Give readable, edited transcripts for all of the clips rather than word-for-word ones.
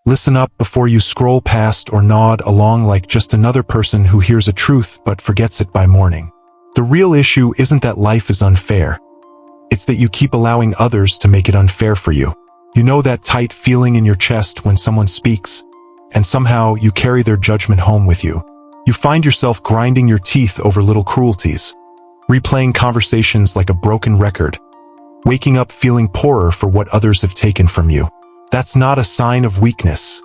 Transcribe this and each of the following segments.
Listen up before you scroll past or nod along like just another person who hears a truth but forgets it by morning. The real issue isn't that life is unfair. It's that you keep allowing others to make it unfair for you. You know that tight feeling in your chest when someone speaks, and somehow you carry their judgment home with you. You find yourself grinding your teeth over little cruelties, replaying conversations like a broken record, waking up feeling poorer for what others have taken from you. That's not a sign of weakness.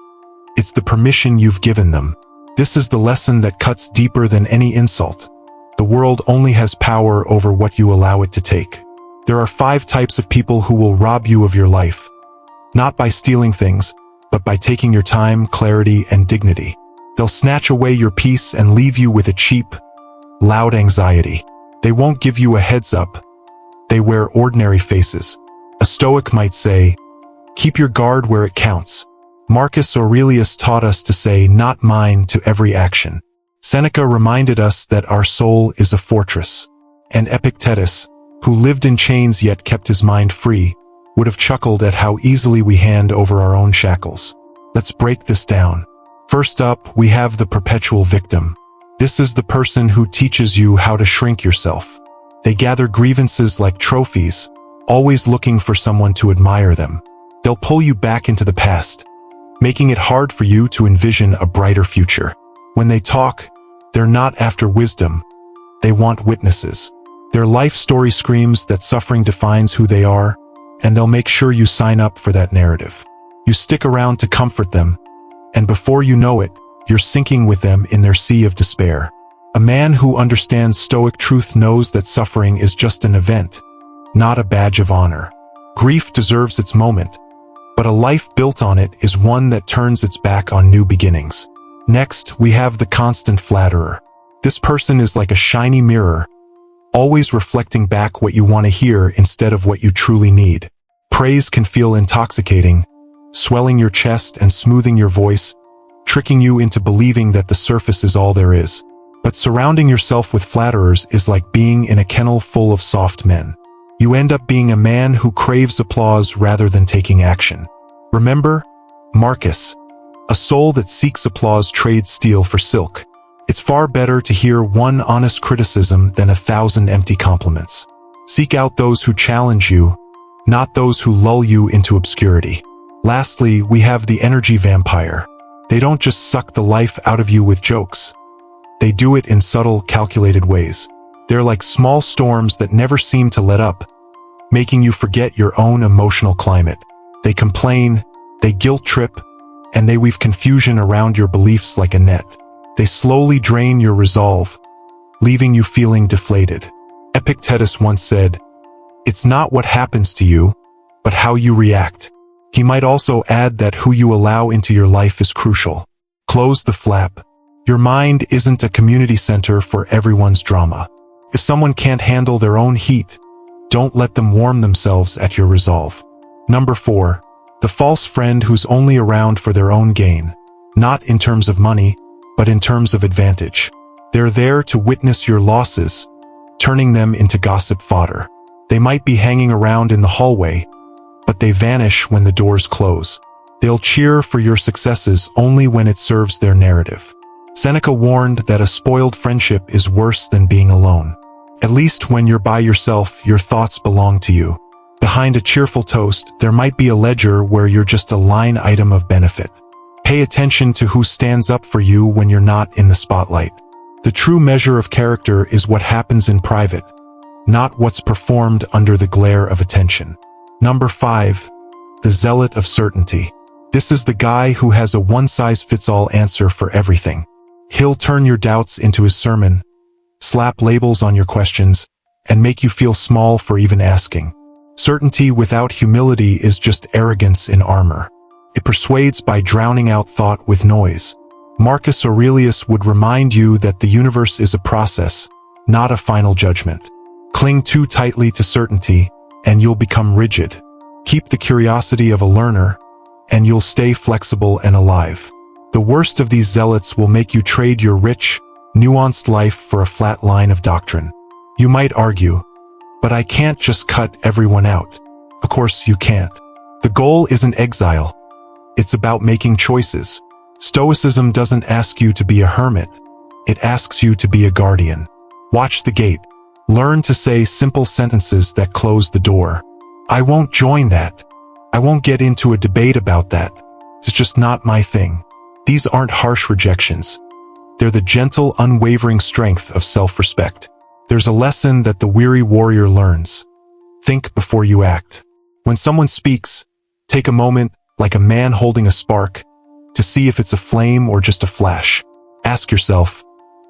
It's the permission you've given them. This is the lesson that cuts deeper than any insult. The world only has power over what you allow it to take. There are 5 types of people who will rob you of your life. Not by stealing things, but by taking your time, clarity, and dignity. They'll snatch away your peace and leave you with a cheap, loud anxiety. They won't give you a heads up. They wear ordinary faces. A Stoic might say, "Keep your guard where it counts." Marcus Aurelius taught us to say "not mine" to every action. Seneca reminded us that our soul is a fortress. And Epictetus, who lived in chains yet kept his mind free, would have chuckled at how easily we hand over our own shackles. Let's break this down. First up, we have the perpetual victim. This is the person who teaches you how to shrink yourself. They gather grievances like trophies, always looking for someone to admire them. They'll pull you back into the past, making it hard for you to envision a brighter future. When they talk, they're not after wisdom. They want witnesses. Their life story screams that suffering defines who they are, and they'll make sure you sign up for that narrative. You stick around to comfort them, and before you know it, you're sinking with them in their sea of despair. A man who understands Stoic truth knows that suffering is just an event, not a badge of honor. Grief deserves its moment, but a life built on it is one that turns its back on new beginnings. Next, we have the constant flatterer. This person is like a shiny mirror, always reflecting back what you want to hear instead of what you truly need. Praise can feel intoxicating, swelling your chest and smoothing your voice, tricking you into believing that the surface is all there is. But surrounding yourself with flatterers is like being in a kennel full of soft men. You end up being a man who craves applause rather than taking action. Remember, Marcus, a soul that seeks applause trades steel for silk. It's far better to hear one honest criticism than 1,000 empty compliments. Seek out those who challenge you, not those who lull you into obscurity. Lastly, we have the energy vampire. They don't just suck the life out of you with jokes. They do it in subtle, calculated ways. They're like small storms that never seem to let up, making you forget your own emotional climate. They complain, they guilt trip, and they weave confusion around your beliefs like a net. They slowly drain your resolve, leaving you feeling deflated. Epictetus once said, "It's not what happens to you, but how you react." He might also add that who you allow into your life is crucial. Close the flap. Your mind isn't a community center for everyone's drama. If someone can't handle their own heat, don't let them warm themselves at your resolve. Number 4. The false friend who's only around for their own gain. Not in terms of money, but in terms of advantage. They're there to witness your losses, turning them into gossip fodder. They might be hanging around in the hallway, but they vanish when the doors close. They'll cheer for your successes only when it serves their narrative. Seneca warned that a spoiled friendship is worse than being alone. At least when you're by yourself, your thoughts belong to you. Behind a cheerful toast, there might be a ledger where you're just a line item of benefit. Pay attention to who stands up for you when you're not in the spotlight. The true measure of character is what happens in private, not what's performed under the glare of attention. Number 5. The zealot of certainty. This is the guy who has a one-size-fits-all answer for everything. He'll turn your doubts into his sermon, slap labels on your questions, and make you feel small for even asking. Certainty without humility is just arrogance in armor. It persuades by drowning out thought with noise. Marcus Aurelius would remind you that the universe is a process, not a final judgment. Cling too tightly to certainty, and you'll become rigid. Keep the curiosity of a learner, and you'll stay flexible and alive. The worst of these zealots will make you trade your rich, nuanced life for a flat line of doctrine. You might argue, but I can't just cut everyone out. Of course you can't. The goal isn't exile. It's about making choices. Stoicism doesn't ask you to be a hermit. It asks you to be a guardian. Watch the gate. Learn to say simple sentences that close the door. I won't join that. I won't get into a debate about that. It's just not my thing. These aren't harsh rejections. They're the gentle, unwavering strength of self-respect. There's a lesson that the weary warrior learns. Think before you act. When someone speaks, take a moment, like a man holding a spark, to see if it's a flame or just a flash. Ask yourself,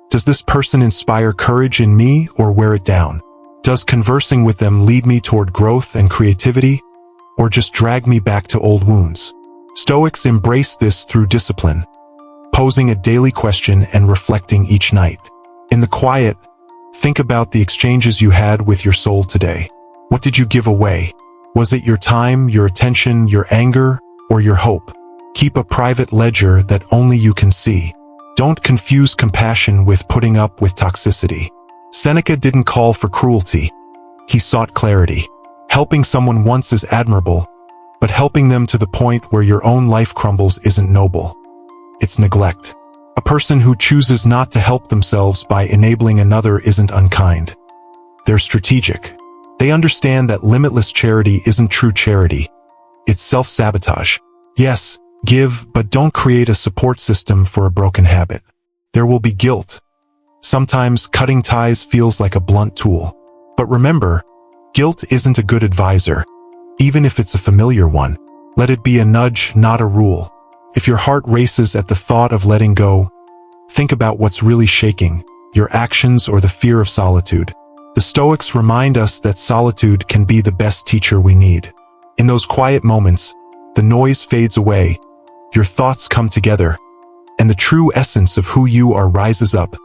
does this person inspire courage in me or wear it down? Does conversing with them lead me toward growth and creativity, or just drag me back to old wounds? Stoics embrace this through discipline, posing a daily question and reflecting each night. In the quiet, think about the exchanges you had with your soul today. What did you give away? Was it your time, your attention, your anger, or your hope? Keep a private ledger that only you can see. Don't confuse compassion with putting up with toxicity. Seneca didn't call for cruelty. He sought clarity. Helping someone once is admirable, but helping them to the point where your own life crumbles isn't noble. It's neglect. A person who chooses not to help themselves by enabling another isn't unkind. They're strategic. They understand that limitless charity isn't true charity. It's self-sabotage. Yes, give, but don't create a support system for a broken habit. There will be guilt. Sometimes cutting ties feels like a blunt tool. But remember, guilt isn't a good advisor. Even if it's a familiar one, let it be a nudge, not a rule. If your heart races at the thought of letting go, think about what's really shaking, your actions or the fear of solitude. The Stoics remind us that solitude can be the best teacher we need. In those quiet moments, the noise fades away, your thoughts come together, and the true essence of who you are rises up,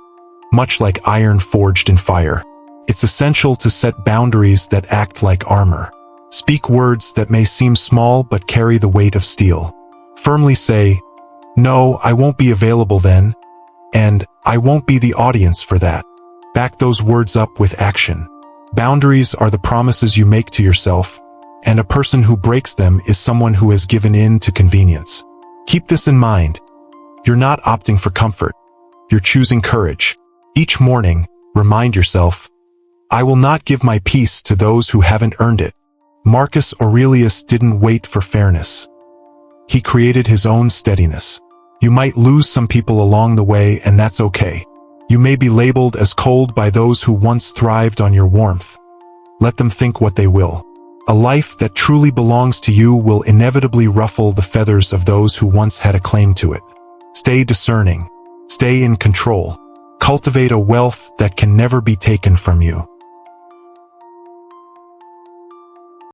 much like iron forged in fire. It's essential to set boundaries that act like armor. Speak words that may seem small but carry the weight of steel. Firmly say, "No, I won't be available then," and "I won't be the audience for that." Back those words up with action. Boundaries are the promises you make to yourself, and a person who breaks them is someone who has given in to convenience. Keep this in mind. You're not opting for comfort. You're choosing courage. Each morning, remind yourself, I will not give my peace to those who haven't earned it. Marcus Aurelius didn't wait for fairness. He created his own steadiness. You might lose some people along the way, and that's okay. You may be labeled as cold by those who once thrived on your warmth. Let them think what they will. A life that truly belongs to you will inevitably ruffle the feathers of those who once had a claim to it. Stay discerning. Stay in control. Cultivate a wealth that can never be taken from you.